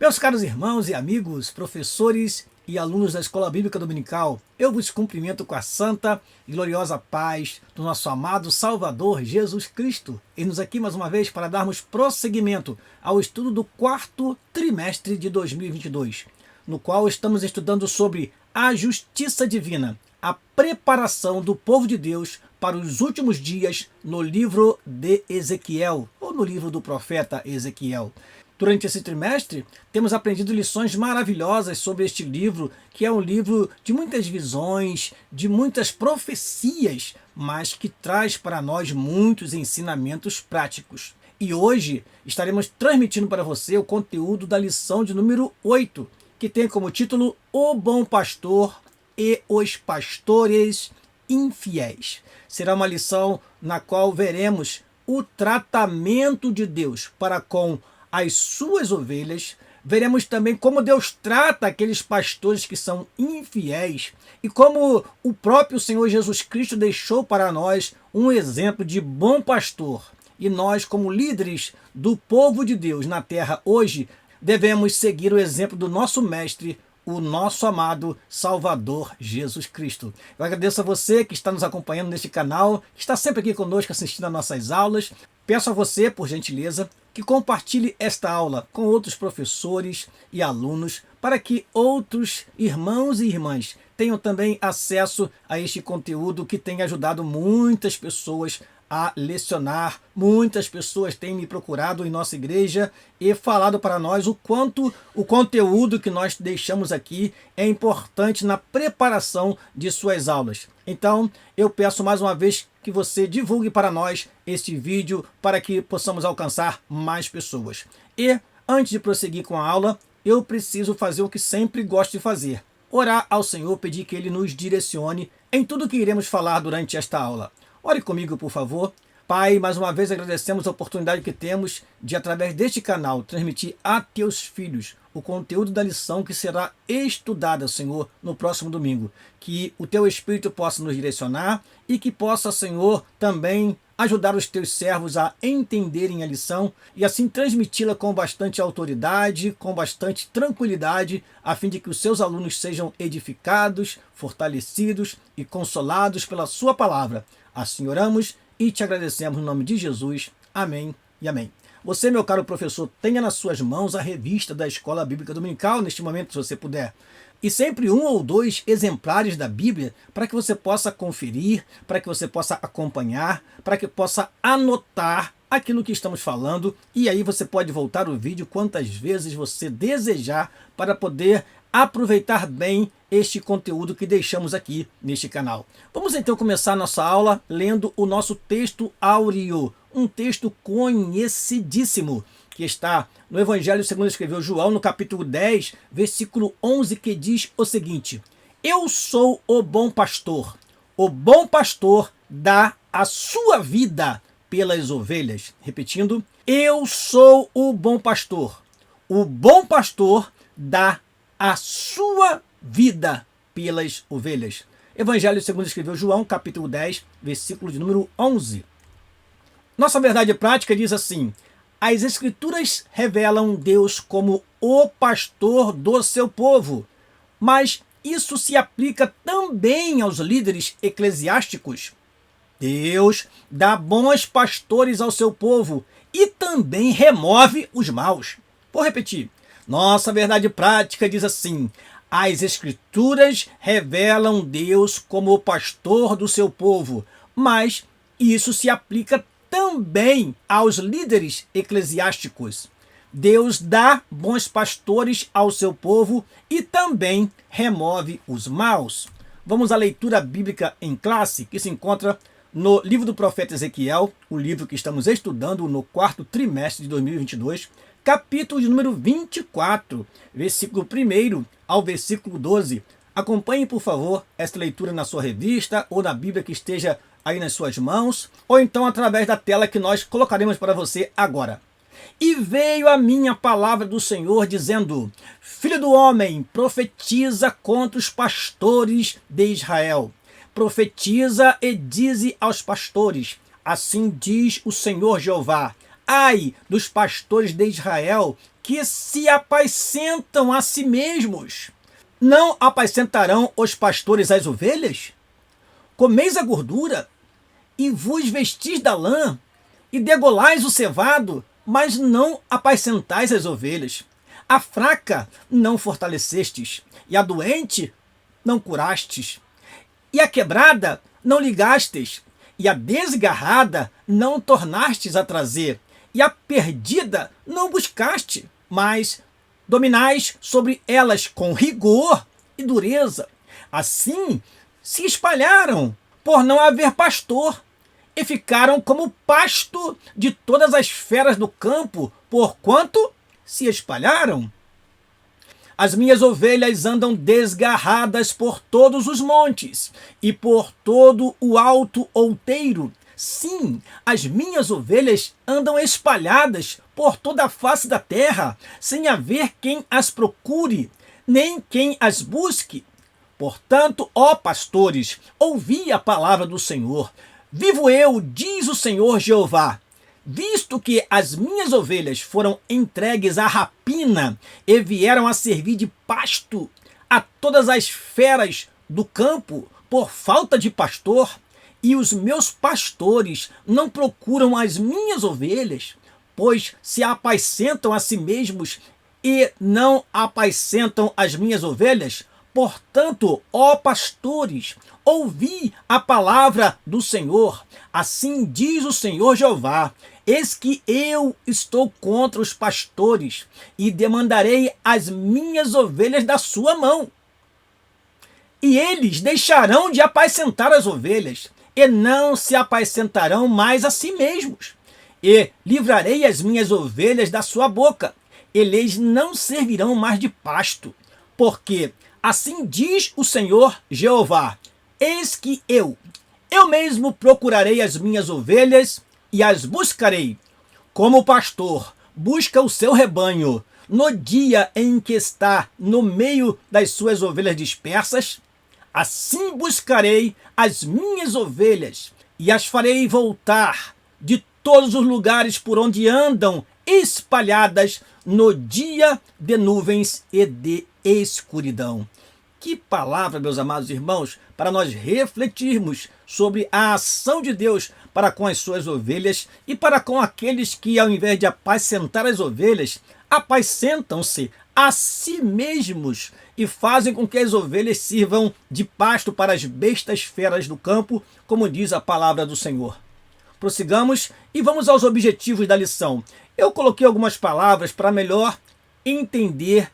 Meus caros irmãos e amigos, professores e alunos da Escola Bíblica Dominical, eu vos cumprimento com a santa e gloriosa paz do nosso amado Salvador Jesus Cristo. E nos aqui mais uma vez para darmos prosseguimento ao estudo do quarto trimestre de 2022, no qual estamos estudando sobre a justiça divina, a preparação do povo de Deus para os últimos dias no livro de Ezequiel, ou no livro do profeta Ezequiel. Durante esse trimestre, temos aprendido lições maravilhosas sobre este livro, que é um livro de muitas visões, de muitas profecias, mas que traz para nós muitos ensinamentos práticos. E hoje estaremos transmitindo para você o conteúdo da lição de número 8, que tem como título O Bom Pastor e os Pastores Infiéis. Será uma lição na qual veremos o tratamento de Deus para com as suas ovelhas, veremos também como Deus trata aqueles pastores que são infiéis e como o próprio Senhor Jesus Cristo deixou para nós um exemplo de bom pastor. E nós, como líderes do povo de Deus na terra hoje, devemos seguir o exemplo do nosso mestre, o nosso amado Salvador Jesus Cristo. Eu agradeço a você que está nos acompanhando neste canal, que está sempre aqui conosco assistindo às nossas aulas. Peço a você, por gentileza, que compartilhe esta aula com outros professores e alunos para que outros irmãos e irmãs tenham também acesso a este conteúdo que tem ajudado muitas pessoas a lecionar. Muitas pessoas têm me procurado em nossa igreja e falado para nós o quanto o conteúdo que nós deixamos aqui é importante na preparação de suas aulas. Então, eu peço mais uma vez que você divulgue para nós este vídeo para que possamos alcançar mais pessoas. E, antes de prosseguir com a aula, eu preciso fazer o que sempre gosto de fazer: orar ao Senhor, pedir que Ele nos direcione em tudo que iremos falar durante esta aula. Ore comigo, por favor. Pai, mais uma vez agradecemos a oportunidade que temos de, através deste canal, transmitir a teus filhos o conteúdo da lição que será estudada, Senhor, no próximo domingo. Que o teu Espírito possa nos direcionar e que possa, Senhor, também ajudar os teus servos a entenderem a lição e assim transmiti-la com bastante autoridade, com bastante tranquilidade, a fim de que os seus alunos sejam edificados, fortalecidos e consolados pela sua palavra. Assim oramos e te agradecemos no nome de Jesus. Amém e amém. Você, meu caro professor, tenha nas suas mãos a revista da Escola Bíblica Dominical, neste momento, se você puder. E sempre 1 ou 2 exemplares da Bíblia para que você possa conferir, para que você possa acompanhar, para que possa anotar aquilo que estamos falando. E aí você pode voltar o vídeo quantas vezes você desejar para poder aproveitar bem este conteúdo que deixamos aqui neste canal. Vamos então começar nossa aula lendo o nosso texto áureo, um texto conhecidíssimo, que está no Evangelho segundo escreveu João, no capítulo 10, versículo 11, que diz o seguinte: Eu sou o bom pastor dá a sua vida pelas ovelhas. Repetindo, eu sou o bom pastor dá a sua vida pelas ovelhas. Evangelho segundo escreveu João, capítulo 10, versículo de número 11. Nossa verdade prática diz assim: as Escrituras revelam Deus como o pastor do seu povo, mas isso se aplica também aos líderes eclesiásticos. Deus dá bons pastores ao seu povo e também remove os maus. Vou repetir. Nossa verdade prática diz assim: as Escrituras revelam Deus como o pastor do seu povo, mas isso se aplica também aos líderes eclesiásticos. Deus dá bons pastores ao seu povo e também remove os maus. Vamos à leitura bíblica em classe, que se encontra no livro do profeta Ezequiel, o livro que estamos estudando no quarto trimestre de 2022, capítulo de número 24, versículo 1 ao versículo 12. Acompanhe, por favor, esta leitura na sua revista ou na Bíblia que esteja aí nas suas mãos, ou então através da tela que nós colocaremos para você agora. E veio a minha palavra do Senhor, dizendo: Filho do homem, profetiza contra os pastores de Israel. Profetiza e dize aos pastores: assim diz o Senhor Jeová: ai dos pastores de Israel, porque se apacentam a si mesmos. Não apacentarão os pastores as ovelhas? Comeis a gordura, e vos vestis da lã, e degolais o cevado, mas não apacentais as ovelhas. A fraca não fortalecestes, e a doente não curastes, e a quebrada não ligastes, e a desgarrada não tornastes a trazer, e a perdida não buscaste, mas dominais sobre elas com rigor e dureza. Assim se espalharam por não haver pastor, e ficaram como pasto de todas as feras do campo, porquanto se espalharam. As minhas ovelhas andam desgarradas por todos os montes e por todo o alto outeiro. Sim, as minhas ovelhas andam espalhadas por toda a face da terra, sem haver quem as procure, nem quem as busque. Portanto, ó pastores, ouvi a palavra do Senhor. Vivo eu, diz o Senhor Jeová, visto que as minhas ovelhas foram entregues à rapina e vieram a servir de pasto a todas as feras do campo por falta de pastor, e os meus pastores não procuram as minhas ovelhas, pois se apacentam a si mesmos e não apacentam as minhas ovelhas. Portanto, ó pastores, ouvi a palavra do Senhor. Assim diz o Senhor Jeová: eis que eu estou contra os pastores e demandarei as minhas ovelhas da sua mão. E eles deixarão de apacentar as ovelhas e não se apacentarão mais a si mesmos. E livrarei as minhas ovelhas da sua boca. Eles não servirão mais de pasto, porque assim diz o Senhor Jeová: eis que eu mesmo procurarei as minhas ovelhas e as buscarei, como o pastor busca o seu rebanho no dia em que está no meio das suas ovelhas dispersas. Assim buscarei as minhas ovelhas e as farei voltar de todos os lugares por onde andam espalhadas no dia de nuvens e de escuridão. Que palavra, meus amados irmãos, para nós refletirmos sobre a ação de Deus para com as suas ovelhas e para com aqueles que, ao invés de apacentar as ovelhas, apacentam-se a si mesmos e fazem com que as ovelhas sirvam de pasto para as bestas feras do campo, como diz a palavra do Senhor. Prossigamos e vamos aos objetivos da lição. Eu coloquei algumas palavras para melhor entender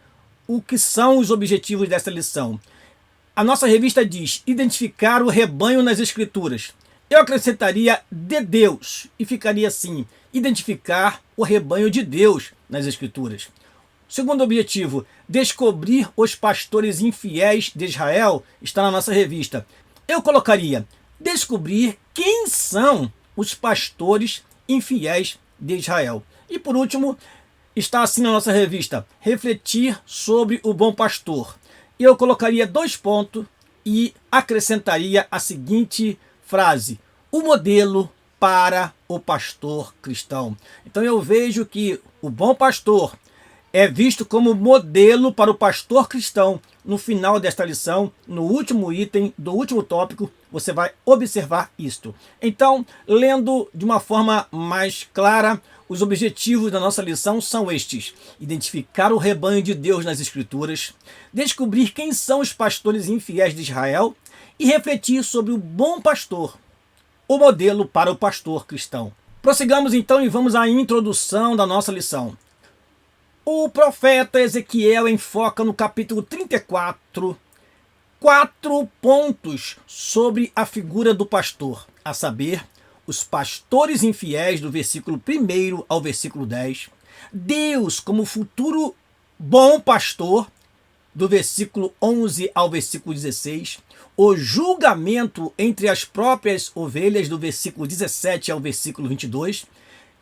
o que são os objetivos dessa lição. A nossa revista diz identificar o rebanho nas Escrituras. Eu acrescentaria de Deus e ficaria assim: identificar o rebanho de Deus nas Escrituras. Segundo objetivo, descobrir os pastores infiéis de Israel, está na nossa revista. Eu colocaria descobrir quem são os pastores infiéis de Israel. E por último, está assim na nossa revista: refletir sobre o bom pastor. Eu colocaria 2 pontos e acrescentaria a seguinte frase: o modelo para o pastor cristão. Então eu vejo que o bom pastor é visto como modelo para o pastor cristão. No final desta lição, no último item do último tópico, você vai observar isto. Então, lendo de uma forma mais clara, os objetivos da nossa lição são estes: identificar o rebanho de Deus nas Escrituras, descobrir quem são os pastores infiéis de Israel e refletir sobre o bom pastor, o modelo para o pastor cristão. Prossigamos então e vamos à introdução da nossa lição. O profeta Ezequiel enfoca no capítulo 34 4 pontos sobre a figura do pastor, a saber, os pastores infiéis do versículo 1 ao versículo 10, Deus como futuro bom pastor, do versículo 11 ao versículo 16, o julgamento entre as próprias ovelhas, do versículo 17 ao versículo 22,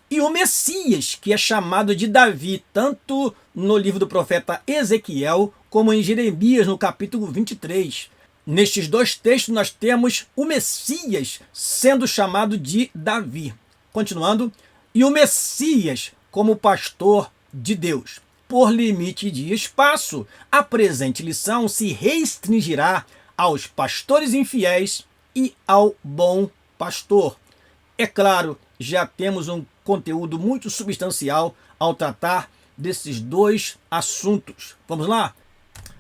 e o Messias, que é chamado de Davi, tanto no livro do profeta Ezequiel, como em Jeremias, no capítulo 23. Nestes 2 textos nós temos o Messias sendo chamado de Davi. Continuando, e o Messias como pastor de Deus. por limite de espaço. A presente lição se restringirá aos pastores infiéis e ao bom pastor. É claro, já temos um conteúdo muito substancial ao tratar desses dois assuntos. Vamos lá?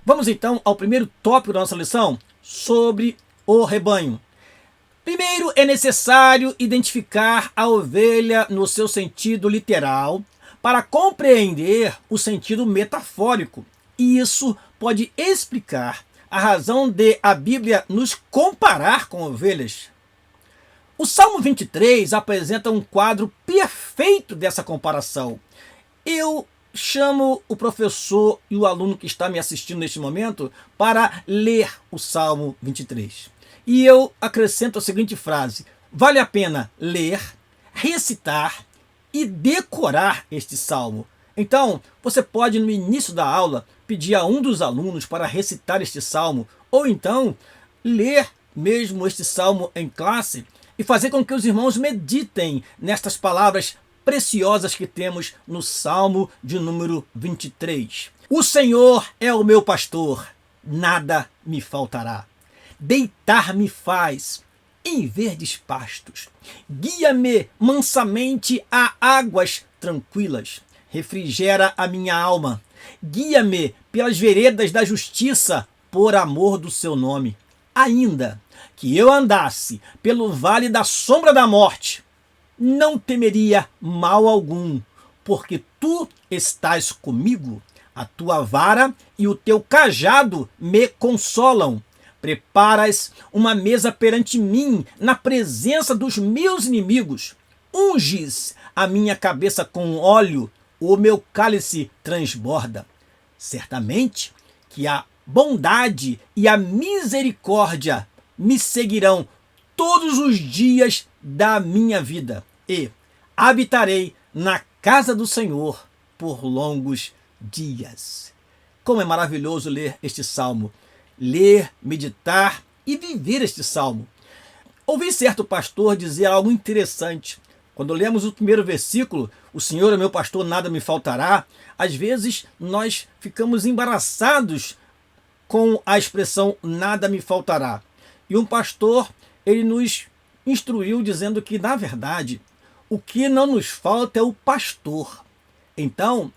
Vamos então ao primeiro tópico da nossa lição, sobre o rebanho. Primeiro, é necessário identificar a ovelha no seu sentido literal para compreender o sentido metafórico. E isso pode explicar a razão de a Bíblia nos comparar com ovelhas. O Salmo 23 apresenta um quadro perfeito dessa comparação. Eu chamo o professor e o aluno que está me assistindo neste momento para ler o Salmo 23. E eu acrescento a seguinte frase: vale a pena ler, recitar e decorar este salmo. Então, você pode, no início da aula, pedir a um dos alunos para recitar este salmo, ou então ler mesmo este salmo em classe e fazer com que os irmãos meditem nestas palavras preciosas que temos no Salmo de número 23. O Senhor é o meu pastor, nada me faltará. Deitar-me faz em verdes pastos. Guia-me mansamente a águas tranquilas. Refrigera a minha alma. Guia-me pelas veredas da justiça, por amor do seu nome. Ainda que eu andasse pelo vale da sombra da morte, não temeria mal algum, porque tu estás comigo. A tua vara e o teu cajado me consolam. Preparas uma mesa perante mim, na presença dos meus inimigos. Unges a minha cabeça com óleo, o meu cálice transborda. Certamente que a bondade e a misericórdia me seguirão todos os dias da minha vida, e habitarei na casa do Senhor por longos dias. Como é maravilhoso ler este salmo, ler, meditar e viver este salmo. Ouvi certo pastor dizer algo interessante. Quando lemos o primeiro versículo, o Senhor é meu pastor, nada me faltará, às vezes nós ficamos embaraçados com a expressão nada me faltará. E um pastor, ele nos instruiu dizendo que, na verdade, o que não nos falta é o pastor. Então,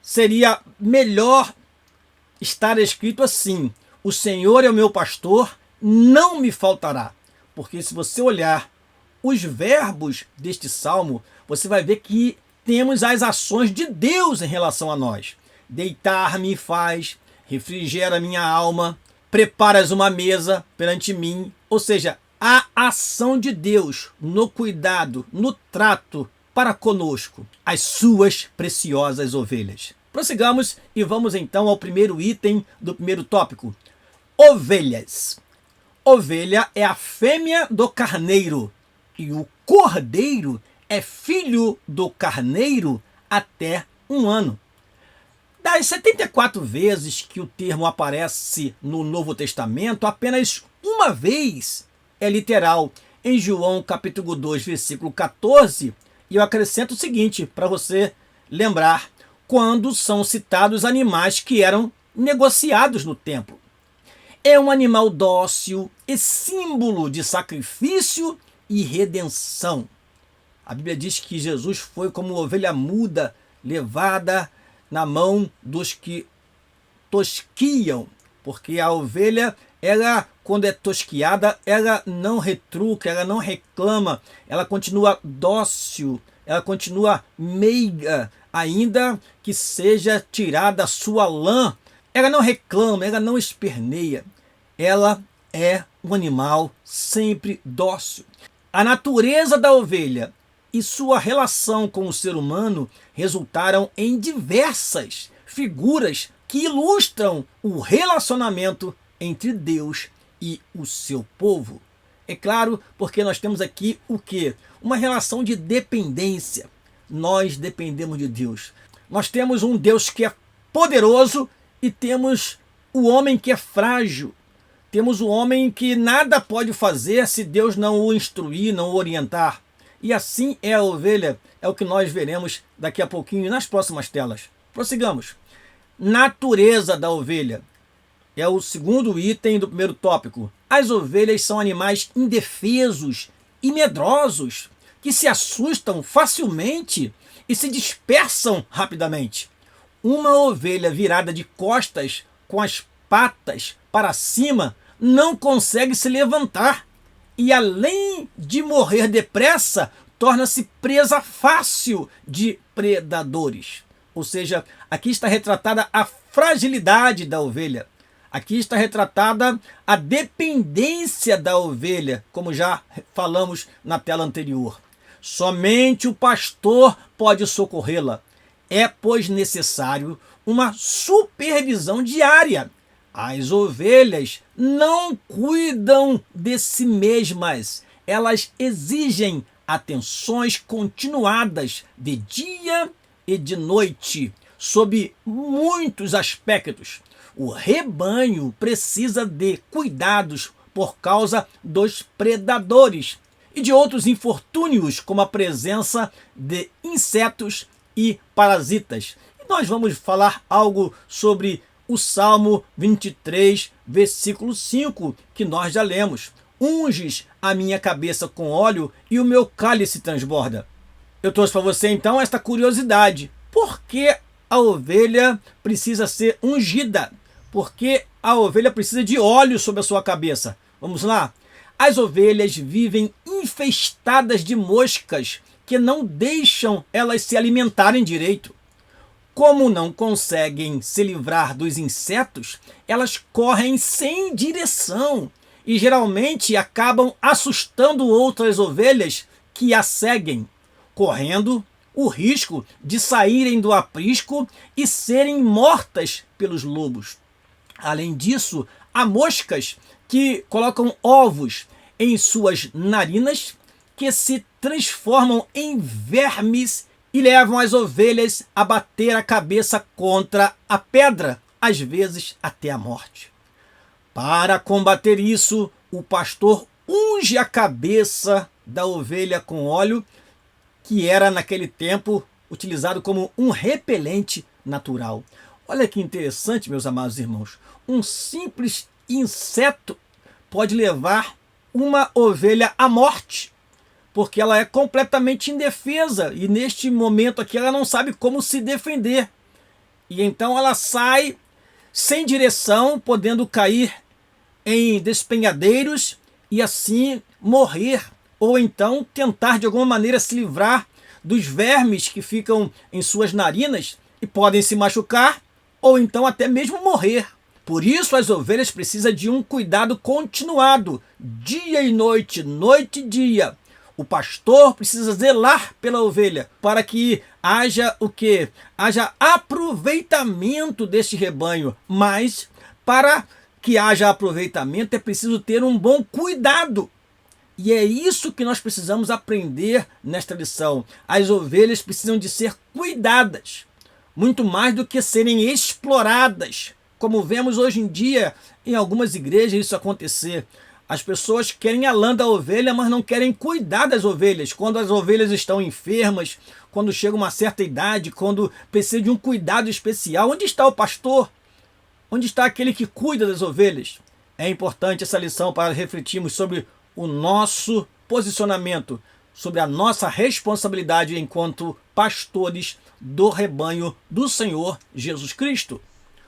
seria melhor estar escrito assim: o Senhor é o meu pastor, não me faltará. Porque se você olhar os verbos deste salmo, você vai ver que temos as ações de Deus em relação a nós. Deitar-me faz, refrigera minha alma, preparas uma mesa perante mim. Ou seja, a ação de Deus no cuidado, no trato para conosco, as suas preciosas ovelhas. Prossigamos e vamos então ao primeiro item do primeiro tópico: ovelhas. Ovelha é a fêmea do carneiro, e o cordeiro é filho do carneiro até 1 ano. Das 74 vezes que o termo aparece no Novo Testamento, apenas uma vez é literal, em João capítulo 2, versículo 14, e eu acrescento o seguinte para você lembrar: quando são citados animais que eram negociados no templo. É um animal dócil e símbolo de sacrifício e redenção. A Bíblia diz que Jesus foi como ovelha muda, levada na mão dos que tosquiam, porque a ovelha, ela, quando é tosquiada, ela não retruca, ela não reclama, ela continua dócil, ela continua meiga, ainda que seja tirada a sua lã. Ela não reclama, ela não esperneia. Ela é um animal sempre dócil. A natureza da ovelha e sua relação com o ser humano resultaram em diversas figuras que ilustram o relacionamento entre Deus e o seu povo. É claro, porque nós temos aqui o quê? Uma relação de dependência. Nós dependemos de Deus. Nós temos um Deus que é poderoso e temos o homem que é frágil. Temos o homem que nada pode fazer se Deus não o instruir, não o orientar. E assim é a ovelha, é o que nós veremos daqui a pouquinho nas próximas telas. Prossigamos. Natureza da ovelha. É o segundo item do primeiro tópico. As ovelhas são animais indefesos e medrosos, que se assustam facilmente e se dispersam rapidamente. Uma ovelha virada de costas, com as patas para cima, não consegue se levantar e, além de morrer depressa, torna-se presa fácil de predadores. Ou seja, aqui está retratada a fragilidade da ovelha. Aqui está retratada a dependência da ovelha, como já falamos na tela anterior. Somente o pastor pode socorrê-la. É, pois, necessário uma supervisão diária. As ovelhas não cuidam de si mesmas. Elas exigem atenções continuadas de dia e de noite, sob muitos aspectos. O rebanho precisa de cuidados por causa dos predadores e de outros infortúnios, como a presença de insetos e parasitas. E nós vamos falar algo sobre o Salmo 23, versículo 5, que nós já lemos. Unges a minha cabeça com óleo e o meu cálice transborda. Eu trouxe para você então esta curiosidade. Por que a ovelha precisa ser ungida? Por que a ovelha precisa de óleo sobre a sua cabeça? Vamos lá? As ovelhas vivem infestadas de moscas que não deixam elas se alimentarem direito. Como não conseguem se livrar dos insetos, elas correm sem direção e geralmente acabam assustando outras ovelhas que a seguem, correndo o risco de saírem do aprisco e serem mortas pelos lobos. Além disso, há moscas que colocam ovos em suas narinas, que se transformam em vermes e levam as ovelhas a bater a cabeça contra a pedra, às vezes até a morte. Para combater isso, o pastor unge a cabeça da ovelha com óleo, que era naquele tempo utilizado como um repelente natural. Olha que interessante, meus amados irmãos. Um simples inseto pode levar uma ovelha à morte, porque ela é completamente indefesa e neste momento aqui ela não sabe como se defender. E então ela sai sem direção, podendo cair em despenhadeiros e assim morrer, ou então tentar de alguma maneira se livrar dos vermes que ficam em suas narinas e podem se machucar, ou então até mesmo morrer. Por isso as ovelhas precisam de um cuidado continuado, dia e noite, noite e dia. O pastor precisa zelar pela ovelha para que haja o quê? Haja aproveitamento deste rebanho, mas para que haja aproveitamento é preciso ter um bom cuidado. E é isso que nós precisamos aprender nesta lição. As ovelhas precisam de ser cuidadas, muito mais do que serem exploradas, como vemos hoje em dia em algumas igrejas isso acontecer. As pessoas querem a lã da ovelha, mas não querem cuidar das ovelhas. Quando as ovelhas estão enfermas, quando chega uma certa idade, quando precisa de um cuidado especial, onde está o pastor? Onde está aquele que cuida das ovelhas? É importante essa lição para refletirmos sobre o nosso posicionamento, sobre a nossa responsabilidade enquanto pastores do rebanho do Senhor Jesus Cristo.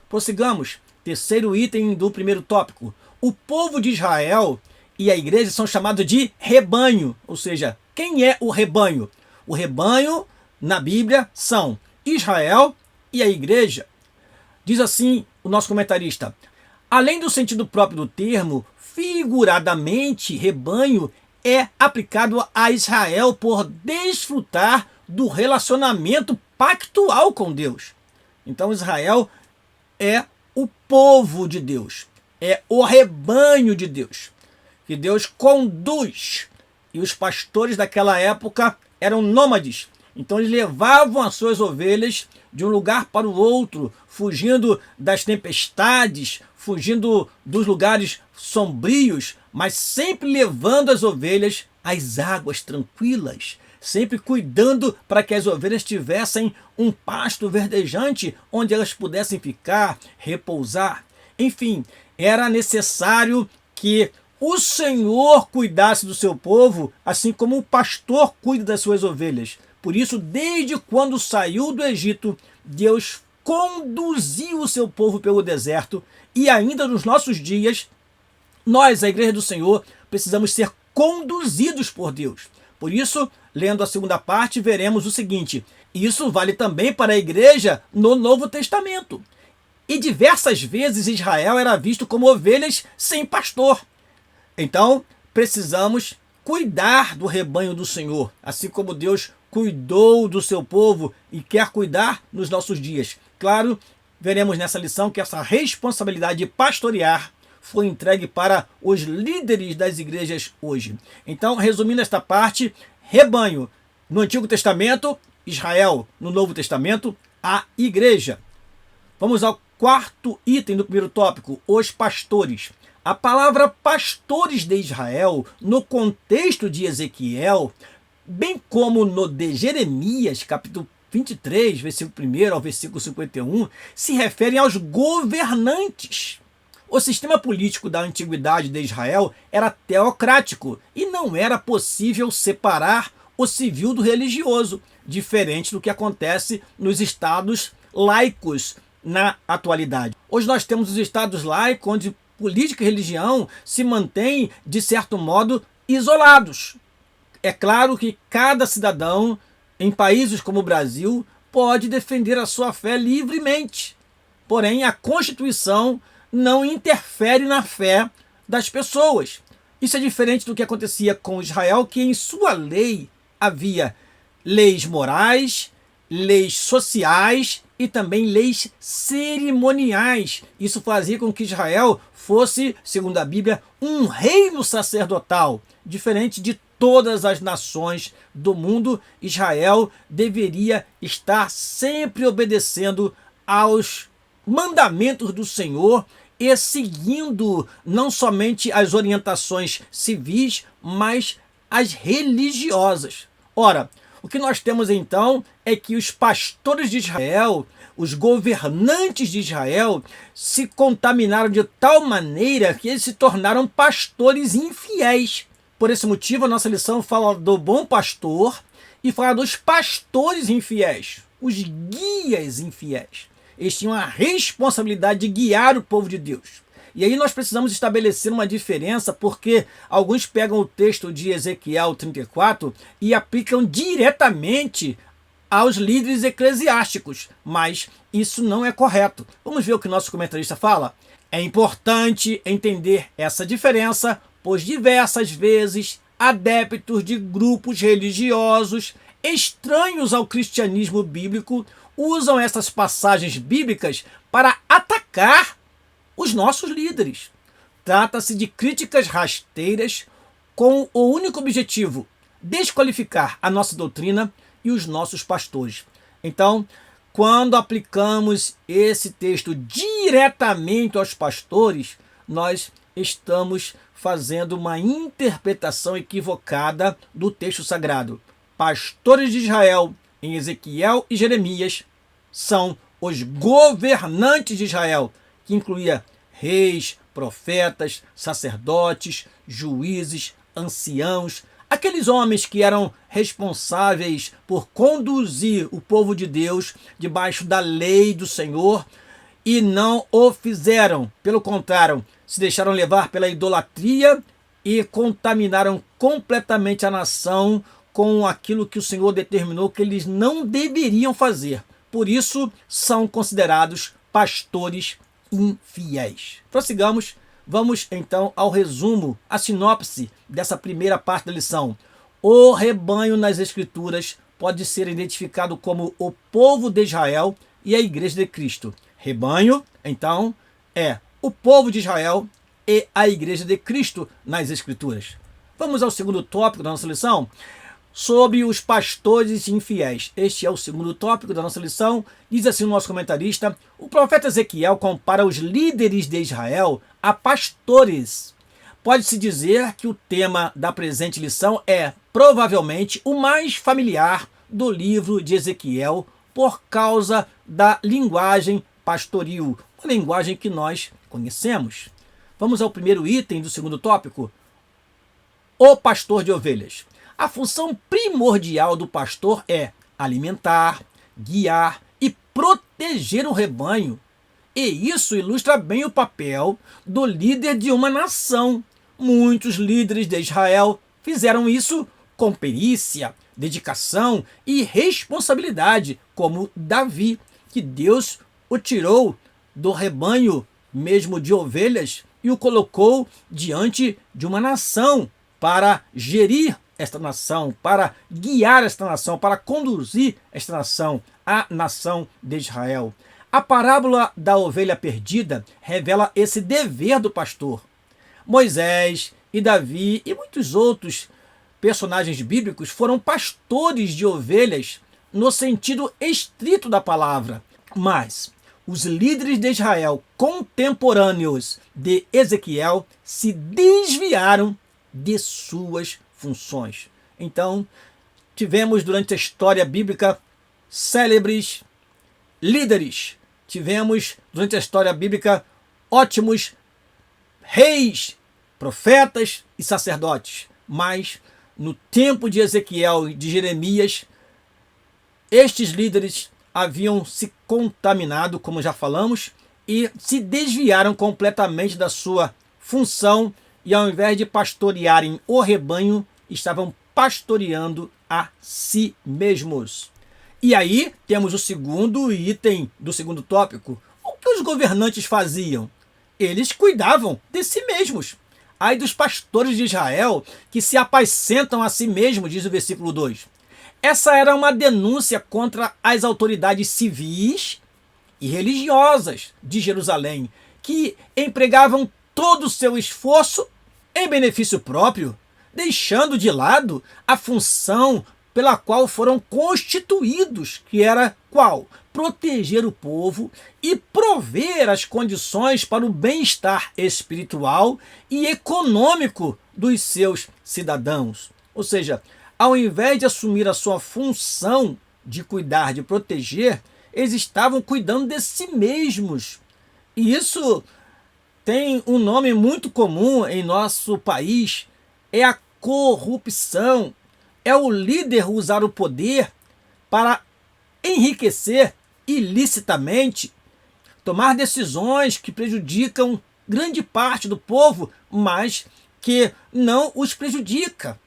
Prossigamos. Terceiro item do primeiro tópico. O povo de Israel e a igreja são chamados de rebanho. Ou seja, quem é o rebanho? O rebanho, na Bíblia, são Israel e a igreja. Diz assim o nosso comentarista: além do sentido próprio do termo, figuradamente, rebanho é aplicado a Israel por desfrutar do relacionamento pactual com Deus. Então Israel é o povo de Deus, é o rebanho de Deus, que Deus conduz. E os pastores daquela época eram nômades, então eles levavam as suas ovelhas de um lugar para o outro, fugindo das tempestades, fugindo dos lugares sombrios, mas sempre levando as ovelhas às águas tranquilas, sempre cuidando para que as ovelhas tivessem um pasto verdejante onde elas pudessem ficar, repousar. Enfim, era necessário que o Senhor cuidasse do seu povo, assim como o pastor cuida das suas ovelhas. Por isso, desde quando saiu do Egito, Deus conduziu o seu povo pelo deserto, e ainda nos nossos dias, nós, a Igreja do Senhor, precisamos ser conduzidos por Deus. Por isso, lendo a segunda parte, veremos o seguinte: isso vale também para a igreja no Novo Testamento. E diversas vezes Israel era visto como ovelhas sem pastor. Então, precisamos cuidar do rebanho do Senhor, assim como Deus cuidou do seu povo e quer cuidar nos nossos dias. Claro, veremos nessa lição que essa responsabilidade de pastorear foi entregue para os líderes das igrejas hoje. Então, resumindo esta parte, rebanho no Antigo Testamento, Israel no Novo Testamento, a igreja. Vamos ao quarto item do primeiro tópico, os pastores. A palavra pastores de Israel, no contexto de Ezequiel, bem como no de Jeremias, capítulo 23, versículo 1 ao versículo 51, se referem aos governantes. O sistema político da antiguidade de Israel era teocrático e não era possível separar o civil do religioso, diferente do que acontece nos estados laicos na atualidade. Hoje nós temos os estados laicos onde política e religião se mantêm, de certo modo, isolados. É claro que cada cidadão, em países como o Brasil, pode defender a sua fé livremente. Porém, a Constituição não interfere na fé das pessoas. Isso é diferente do que acontecia com Israel, que em sua lei havia leis morais, leis sociais e também leis cerimoniais. Isso fazia com que Israel fosse, segundo a Bíblia, um reino sacerdotal. Diferente de todas as nações do mundo, Israel deveria estar sempre obedecendo aos mandamentos do Senhor e seguindo não somente as orientações civis, mas as religiosas. Ora, o que nós temos então é que os pastores de Israel, os governantes de Israel, se contaminaram de tal maneira que eles se tornaram pastores infiéis. Por esse motivo, a nossa lição fala do bom pastor e fala dos pastores infiéis, os guias infiéis. Eles tinham a responsabilidade de guiar o povo de Deus. E aí nós precisamos estabelecer uma diferença, porque alguns pegam o texto de Ezequiel 34 e aplicam diretamente aos líderes eclesiásticos, mas isso não é correto. Vamos ver o que o nosso comentarista fala? É importante entender essa diferença, pois diversas vezes adeptos de grupos religiosos estranhos ao cristianismo bíblico usam essas passagens bíblicas para atacar os nossos líderes. Trata-se de críticas rasteiras com o único objetivo: desqualificar a nossa doutrina e os nossos pastores. Então, quando aplicamos esse texto diretamente aos pastores, nós estamos fazendo uma interpretação equivocada do texto sagrado. Pastores de Israel, em Ezequiel e Jeremias, são os governantes de Israel, que incluía reis, profetas, sacerdotes, juízes, anciãos, aqueles homens que eram responsáveis por conduzir o povo de Deus debaixo da lei do Senhor e não o fizeram. Pelo contrário, se deixaram levar pela idolatria e contaminaram completamente a nação com aquilo que o Senhor determinou que eles não deveriam fazer. Por isso, são considerados pastores infiéis. Prossigamos, vamos então ao resumo, a sinopse dessa primeira parte da lição. O rebanho nas Escrituras pode ser identificado como o povo de Israel e a Igreja de Cristo. Rebanho, então, é o povo de Israel e a Igreja de Cristo nas Escrituras. Vamos ao segundo tópico da nossa lição, sobre os pastores infiéis. Este é o segundo tópico da nossa lição. Diz assim o nosso comentarista: o profeta Ezequiel compara os líderes de Israel a pastores, Pode-se dizer que o tema da presente lição é provavelmente o mais familiar do livro de Ezequiel por causa da linguagem pastoril, uma linguagem que nós conhecemos. Vamos ao primeiro item do segundo tópico: o pastor de ovelhas. A função primordial do pastor é alimentar, guiar e proteger o rebanho. E isso ilustra bem o papel do líder de uma nação. Muitos líderes de Israel fizeram isso com perícia, dedicação e responsabilidade, como Davi, que Deus o tirou do rebanho mesmo de ovelhas e o colocou diante de uma nação para gerir esta nação, para guiar esta nação, para conduzir esta nação, a nação de Israel. A parábola da ovelha perdida revela esse dever do pastor. Moisés e Davi e muitos outros personagens bíblicos foram pastores de ovelhas no sentido estrito da palavra. Mas os líderes de Israel contemporâneos de Ezequiel se desviaram de suas funções. Então, tivemos durante a história bíblica célebres líderes. Tivemos durante a história bíblica ótimos reis, profetas e sacerdotes. Mas no tempo de Ezequiel e de Jeremias, estes líderes haviam se contaminado, como já falamos, e se desviaram completamente da sua função e, ao invés de pastorearem o rebanho, estavam pastoreando a si mesmos. E aí temos o segundo item do segundo tópico. O que os governantes faziam? Eles cuidavam de si mesmos. Ai dos pastores de Israel que se apacentam a si mesmos, diz o versículo 2. Essa era uma denúncia contra as autoridades civis e religiosas de Jerusalém, que empregavam todo o seu esforço em benefício próprio, deixando de lado a função pela qual foram constituídos, que era qual? Proteger o povo e prover as condições para o bem-estar espiritual e econômico dos seus cidadãos. Ou seja, ao invés de assumir a sua função de cuidar, de proteger, eles estavam cuidando de si mesmos. E isso tem um nome muito comum em nosso país, é a corrupção. É o líder usar o poder para enriquecer ilicitamente, tomar decisões que prejudicam grande parte do povo, mas que não os prejudica.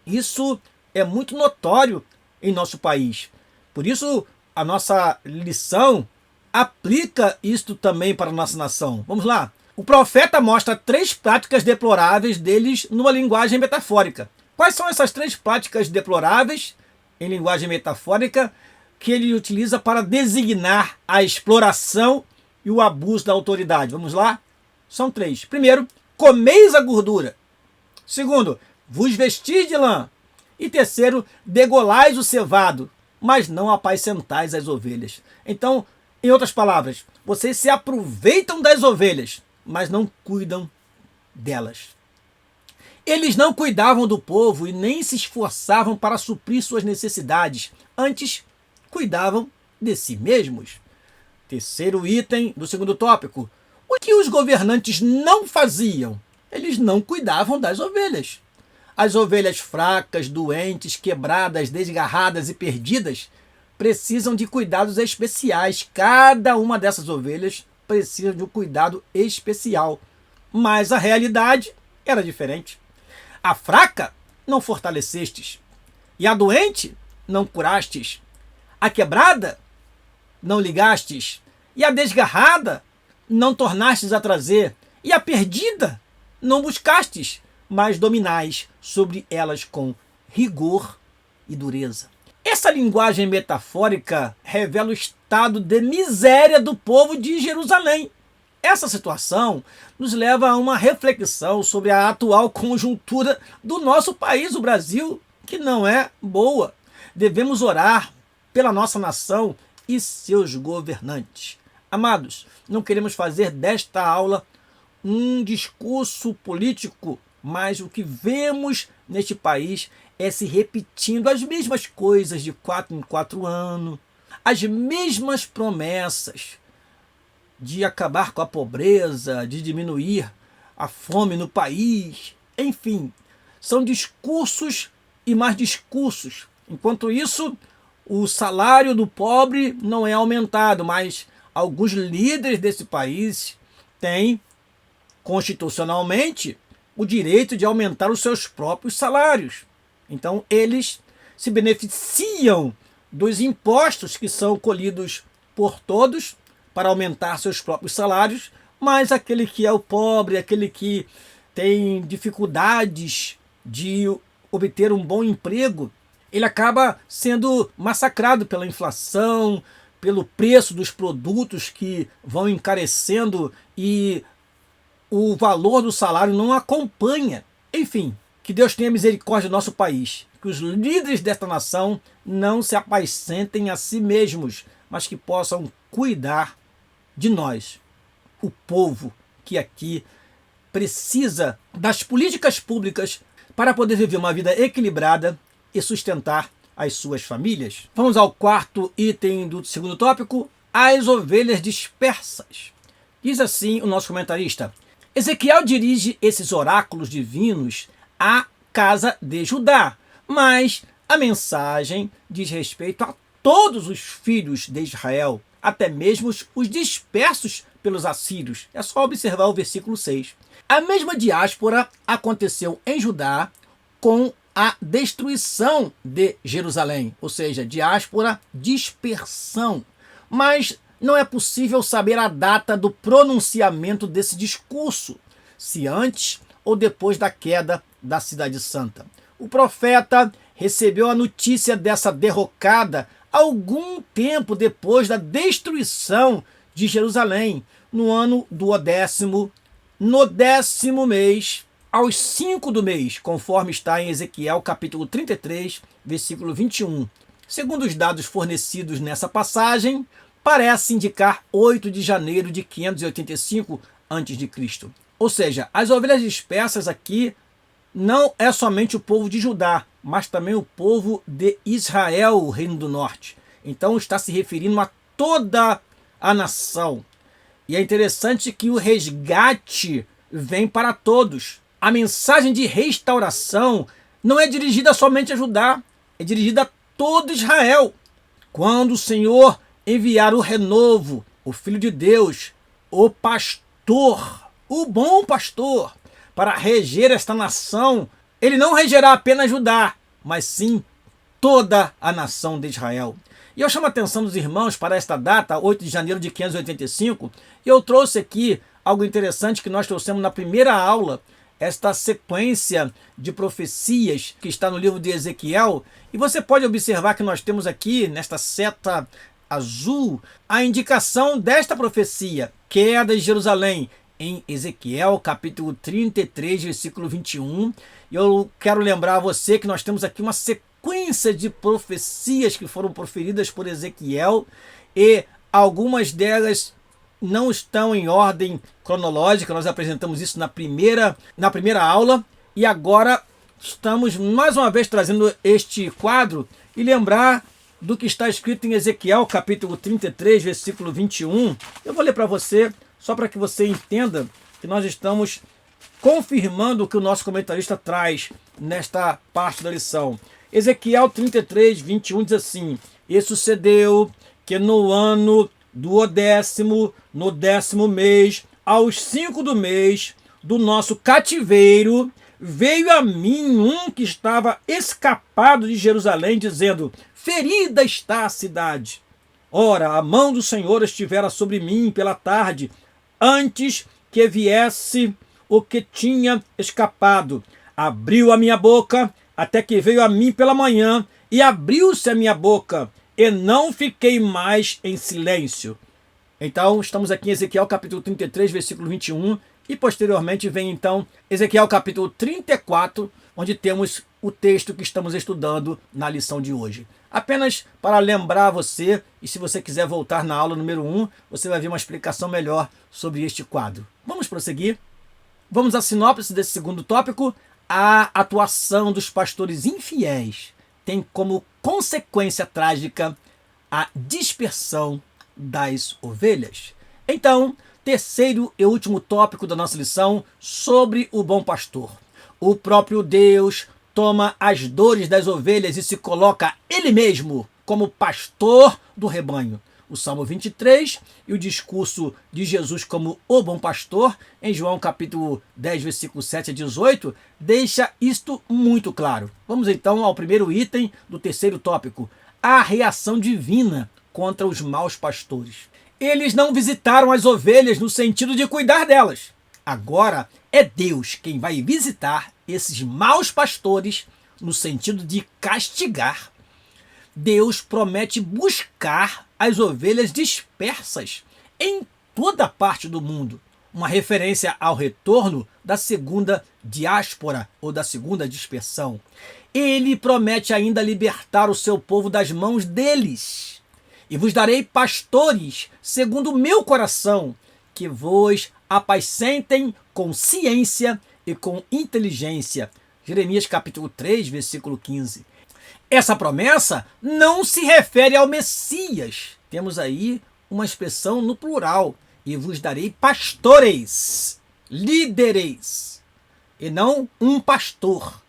Isso é muito notório em nosso país. Por isso, a nossa lição aplica isto também para a nossa nação. Vamos lá. O profeta mostra 3 práticas deploráveis deles numa linguagem metafórica. Quais são essas 3 práticas deploráveis, em linguagem metafórica, que ele utiliza para designar a exploração e o abuso da autoridade? Vamos lá? São 3. Primeiro, comeis a gordura. Segundo, vos vestis de lã. E terceiro, degolais o cevado, mas não apacentais as ovelhas. Então, em outras palavras, vocês se aproveitam das ovelhas, mas não cuidam delas. Eles não cuidavam do povo e nem se esforçavam para suprir suas necessidades. Antes, cuidavam de si mesmos. Terceiro item do segundo tópico. O que os governantes não faziam? Eles não cuidavam das ovelhas. As ovelhas fracas, doentes, quebradas, desgarradas e perdidas precisam de cuidados especiais. Cada uma dessas ovelhas precisa de um cuidado especial. Mas a realidade era diferente. A fraca não fortalecestes, e a doente não curastes. A quebrada não ligastes, e a desgarrada não tornastes a trazer, e a perdida não buscastes, mas dominais sobre elas com rigor e dureza. Essa linguagem metafórica revela o estado de miséria do povo de Jerusalém. Essa situação nos leva a uma reflexão sobre a atual conjuntura do nosso país, o Brasil, que não é boa. Devemos orar pela nossa nação e seus governantes. Amados, não queremos fazer desta aula um discurso político, mas o que vemos neste país é se repetindo as mesmas coisas de 4 em 4 anos, as mesmas promessas de acabar com a pobreza, de diminuir a fome no país, enfim, são discursos e mais discursos. Enquanto isso, o salário do pobre não é aumentado, mas alguns líderes desse país têm, constitucionalmente, o direito de aumentar os seus próprios salários. Então, eles se beneficiam dos impostos que são colhidos por todos para aumentar seus próprios salários, mas aquele que é o pobre, aquele que tem dificuldades de obter um bom emprego, ele acaba sendo massacrado pela inflação, pelo preço dos produtos que vão encarecendo e o valor do salário não acompanha. Enfim, que Deus tenha misericórdia do nosso país, que os líderes desta nação não se apacentem a si mesmos, mas que possam cuidar de nós, o povo que aqui precisa das políticas públicas para poder viver uma vida equilibrada e sustentar as suas famílias. Vamos ao quarto item do segundo tópico, as ovelhas dispersas. Diz assim o nosso comentarista: Ezequiel dirige esses oráculos divinos à casa de Judá, mas a mensagem diz respeito a todos os filhos de Israel, até mesmo os dispersos pelos assírios. É só observar o versículo 6. A mesma diáspora aconteceu em Judá com a destruição de Jerusalém, ou seja, diáspora, dispersão. Mas não é possível saber a data do pronunciamento desse discurso, se antes ou depois da queda da Cidade Santa. O profeta recebeu a notícia dessa derrocada algum tempo depois da destruição de Jerusalém, no ano do 10º, no 10º mês, aos 5 do mês, conforme está em Ezequiel capítulo 33, versículo 21. Segundo os dados fornecidos nessa passagem, parece indicar 8 de janeiro de 585 a.C. Ou seja, as ovelhas dispersas aqui não é somente o povo de Judá, mas também o povo de Israel, o Reino do Norte. Então está se referindo a toda a nação. E é interessante que o resgate vem para todos. A mensagem de restauração não é dirigida somente a Judá, é dirigida a todo Israel. Quando o Senhor enviar o renovo, o Filho de Deus, o pastor, o bom pastor, para reger esta nação, ele não regerá apenas Judá, mas sim toda a nação de Israel. E eu chamo a atenção dos irmãos para esta data, 8 de janeiro de 585, e eu trouxe aqui algo interessante que nós trouxemos na primeira aula, esta sequência de profecias que está no livro de Ezequiel, e você pode observar que nós temos aqui, nesta seta azul, a indicação desta profecia, queda de Jerusalém, em Ezequiel, capítulo 33, versículo 21. Eu quero lembrar a você que nós temos aqui uma sequência de profecias que foram proferidas por Ezequiel e algumas delas não estão em ordem cronológica. Nós apresentamos isso na primeira aula e agora estamos mais uma vez trazendo este quadro e lembrar do que está escrito em Ezequiel, capítulo 33, versículo 21. Eu vou ler para você, só para que você entenda que nós estamos confirmando o que o nosso comentarista traz nesta parte da lição. Ezequiel 33, 21 diz assim: E sucedeu que no ano do 10º, no 10º mês, aos 5 do mês do nosso cativeiro, veio a mim um que estava escapado de Jerusalém, dizendo: Ferida está a cidade. Ora, a mão do Senhor estivera sobre mim pela tarde, antes que viesse o que tinha escapado. Abriu a minha boca, até que veio a mim pela manhã, e abriu-se a minha boca, e não fiquei mais em silêncio. Então, estamos aqui em Ezequiel capítulo 33, versículo 21, e posteriormente vem então Ezequiel capítulo 34, onde temos o texto que estamos estudando na lição de hoje. Apenas para lembrar você, e se você quiser voltar na aula número 1, você vai ver uma explicação melhor sobre este quadro. Vamos prosseguir? Vamos à sinopse desse segundo tópico. A atuação dos pastores infiéis tem como consequência trágica a dispersão das ovelhas. Então, terceiro e último tópico da nossa lição sobre o bom pastor. O próprio Deus toma as dores das ovelhas e se coloca ele mesmo como pastor do rebanho. O Salmo 23 e o discurso de Jesus como o bom pastor, em João capítulo 10, versículo 7 a 18, deixa isto muito claro. Vamos então ao primeiro item do terceiro tópico, a reação divina contra os maus pastores. Eles não visitaram as ovelhas no sentido de cuidar delas. Agora é Deus quem vai visitar esses maus pastores no sentido de castigar. Deus promete buscar as ovelhas dispersas em toda parte do mundo. Uma referência ao retorno da segunda diáspora ou da segunda dispersão. Ele promete ainda libertar o seu povo das mãos deles. E vos darei pastores segundo o meu coração, que vos apacentem com ciência e com inteligência. Jeremias capítulo 3, versículo 15. Essa promessa não se refere ao Messias. Temos aí uma expressão no plural. E vos darei pastores, líderes, e não um pastor.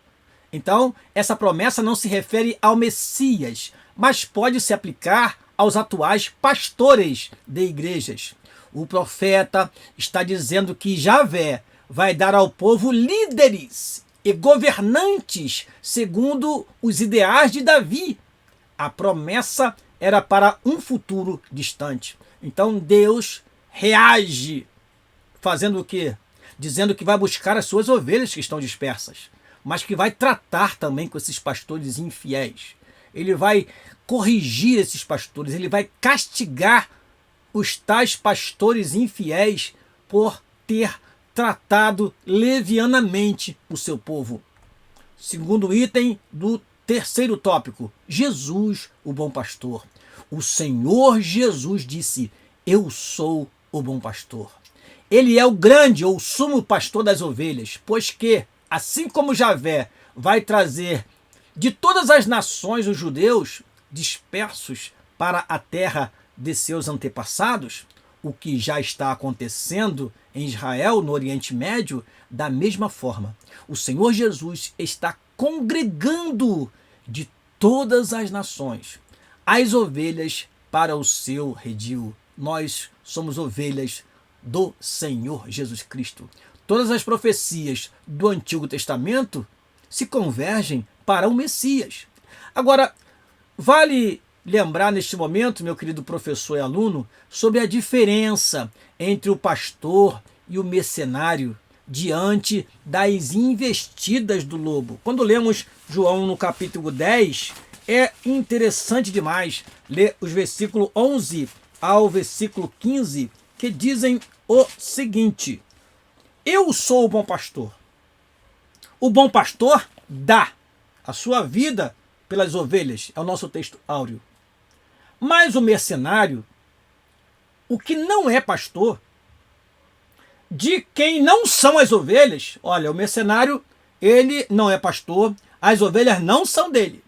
Então, essa promessa não se refere ao Messias, mas pode se aplicar aos atuais pastores de igrejas. O profeta está dizendo que Javé vai dar ao povo líderes e governantes segundo os ideais de Davi. A promessa era para um futuro distante. Então Deus reage fazendo o quê? Dizendo que vai buscar as suas ovelhas que estão dispersas, mas que vai tratar também com esses pastores infiéis. Ele vai corrigir esses pastores, ele vai castigar os tais pastores infiéis por ter tratado levianamente o seu povo. Segundo item do terceiro tópico, Jesus, o bom pastor. O Senhor Jesus disse: eu sou o bom pastor. Ele é o grande ou sumo pastor das ovelhas, pois que, assim como Javé vai trazer de todas as nações os judeus dispersos para a terra de seus antepassados, o que já está acontecendo em Israel, no Oriente Médio, da mesma forma, o Senhor Jesus está congregando de todas as nações as ovelhas para o seu redil. Nós somos ovelhas do Senhor Jesus Cristo. Todas as profecias do Antigo Testamento se convergem para o Messias. Agora, vale lembrar neste momento, meu querido professor e aluno, sobre a diferença entre o pastor e o mercenário diante das investidas do lobo. Quando lemos João no capítulo 10, é interessante demais ler os versículos 11 ao versículo 15, que dizem o seguinte: eu sou o bom pastor. O bom pastor dá a sua vida pelas ovelhas, é o nosso texto áureo. Mas o mercenário, o que não é pastor, de quem não são as ovelhas, olha, o mercenário, ele não é pastor, as ovelhas não são dele,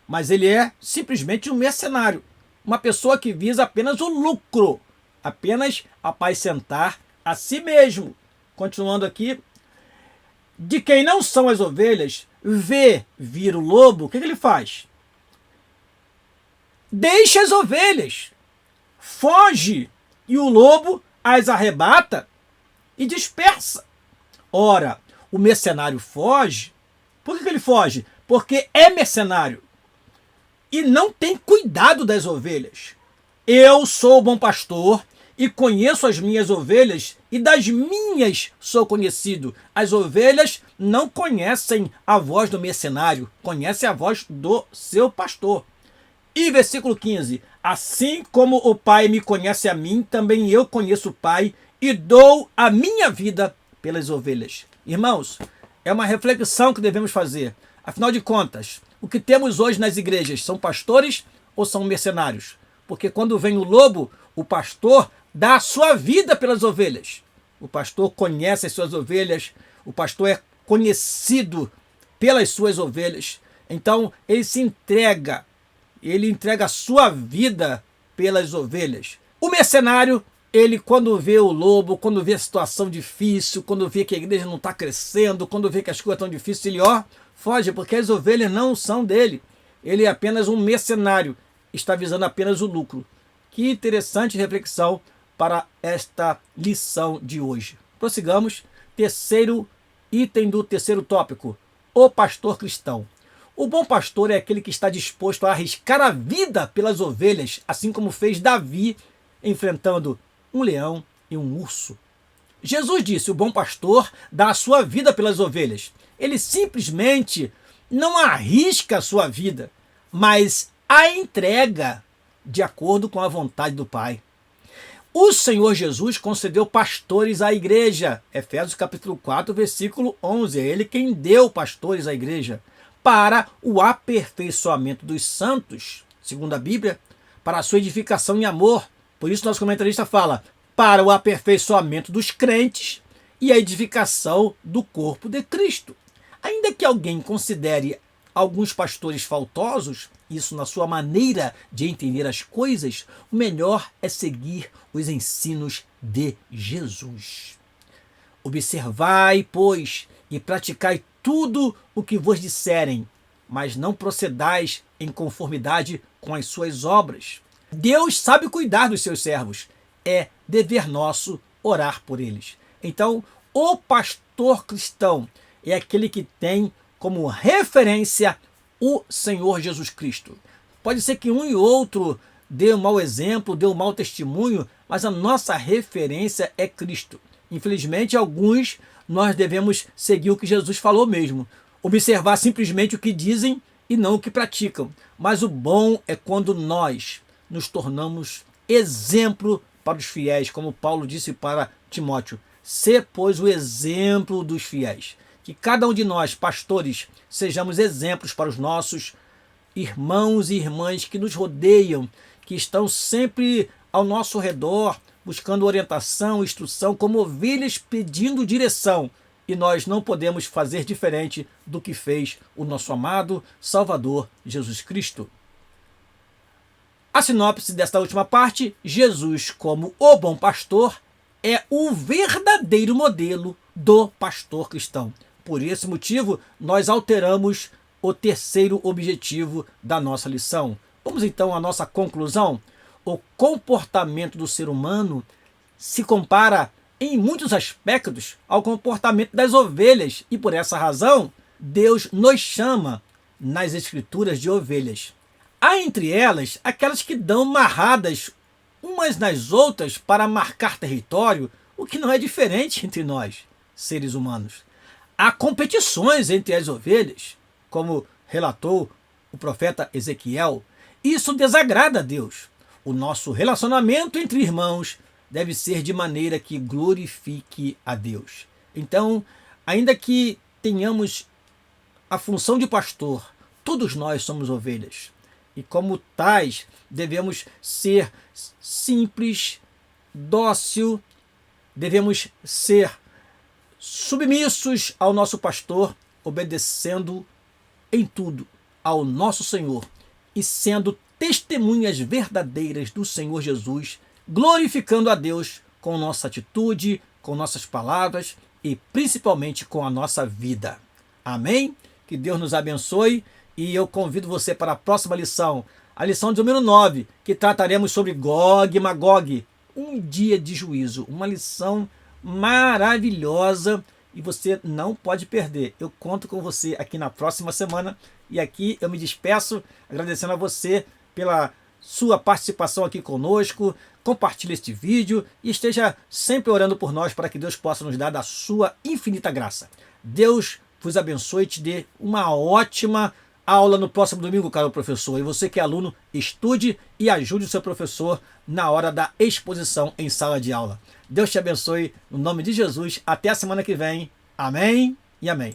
mas ele é simplesmente um mercenário, uma pessoa que visa apenas o lucro, apenas apacentar a si mesmo. Continuando aqui, de quem não são as ovelhas, vê vir o lobo, o que ele faz? Deixa as ovelhas, foge, e o lobo as arrebata e dispersa. Ora, o mercenário foge. Por que ele foge? Porque é mercenário e não tem cuidado das ovelhas. Eu sou o bom pastor e conheço as minhas ovelhas, e das minhas sou conhecido. As ovelhas não conhecem a voz do mercenário, conhecem a voz do seu pastor. E versículo 15, assim como o Pai me conhece a mim, também eu conheço o Pai e dou a minha vida pelas ovelhas. Irmãos, é uma reflexão que devemos fazer. Afinal de contas, o que temos hoje nas igrejas são pastores ou são mercenários? Porque quando vem o lobo, o pastor dá a sua vida pelas ovelhas. o pastor conhece as suas ovelhas, o pastor é conhecido pelas suas ovelhas. Então ele entrega a sua vida pelas ovelhas. O mercenário, ele quando vê o lobo, quando vê a situação difícil, quando vê que a igreja não está crescendo, quando vê que as coisas estão difíceis, ele foge, porque as ovelhas não são dele. Ele é apenas um mercenário, está visando apenas o lucro. Que interessante reflexão para esta lição de hoje. Prossigamos. Terceiro item do terceiro tópico: o pastor cristão. O bom pastor é aquele que está disposto a arriscar a vida pelas ovelhas, assim como fez Davi enfrentando um leão e um urso. Jesus disse: o bom pastor dá a sua vida pelas ovelhas. Ele simplesmente não arrisca a sua vida, mas a entrega de acordo com a vontade do Pai. O Senhor Jesus concedeu pastores à igreja. Efésios capítulo 4, versículo 11. É Ele quem deu pastores à igreja para o aperfeiçoamento dos santos, segundo a Bíblia, para a sua edificação em amor. Por isso nosso comentarista fala: para o aperfeiçoamento dos crentes e a edificação do corpo de Cristo. Ainda que alguém considere alguns pastores faltosos, isso na sua maneira de entender as coisas, o melhor é seguir os ensinos de Jesus. Observai, pois, e praticai tudo o que vos disserem, mas não procedais em conformidade com as suas obras. Deus sabe cuidar dos seus servos. É dever nosso orar por eles. Então, o pastor cristão é aquele que tem como referência o Senhor Jesus Cristo. Pode ser que um e outro dê um mau exemplo, dê um mau testemunho, mas a nossa referência é Cristo. Infelizmente, alguns nós devemos seguir o que Jesus falou mesmo. Observar simplesmente o que dizem e não o que praticam. Mas o bom é quando nós nos tornamos exemplo para os fiéis, como Paulo disse para Timóteo: sê, pois, o exemplo dos fiéis. Que cada um de nós, pastores, sejamos exemplos para os nossos irmãos e irmãs que nos rodeiam, que estão sempre ao nosso redor, buscando orientação, instrução, como ovelhas pedindo direção. E nós não podemos fazer diferente do que fez o nosso amado Salvador Jesus Cristo. A sinopse desta última parte: Jesus, como o bom pastor, é o verdadeiro modelo do pastor cristão. Por esse motivo, nós alteramos o terceiro objetivo da nossa lição. Vamos então à nossa conclusão. O comportamento do ser humano se compara em muitos aspectos ao comportamento das ovelhas, e por essa razão, Deus nos chama nas Escrituras de ovelhas. Há entre elas aquelas que dão marradas umas nas outras para marcar território, o que não é diferente entre nós, seres humanos. Há competições entre as ovelhas, como relatou o profeta Ezequiel. Isso desagrada a Deus. O nosso relacionamento entre irmãos deve ser de maneira que glorifique a Deus. Então, ainda que tenhamos a função de pastor, todos nós somos ovelhas. E como tais, devemos ser simples, dócil, devemos ser submissos ao nosso pastor, obedecendo em tudo ao nosso Senhor e sendo testemunhas verdadeiras do Senhor Jesus, glorificando a Deus com nossa atitude, com nossas palavras e principalmente com a nossa vida. Amém? Que Deus nos abençoe e eu convido você para a próxima lição, a lição de número 9, que trataremos sobre Gog e Magog, um dia de juízo, uma lição maravilhosa e você não pode perder. Eu conto com você aqui na próxima semana e aqui eu me despeço agradecendo a você pela sua participação aqui conosco. Compartilhe este vídeo e esteja sempre orando por nós para que Deus possa nos dar da sua infinita graça. Deus vos abençoe e te dê uma ótima aula no próximo domingo, caro professor. E você que é aluno, estude e ajude o seu professor na hora da exposição em sala de aula. Deus te abençoe, no nome de Jesus. Até a semana que vem. Amém e amém.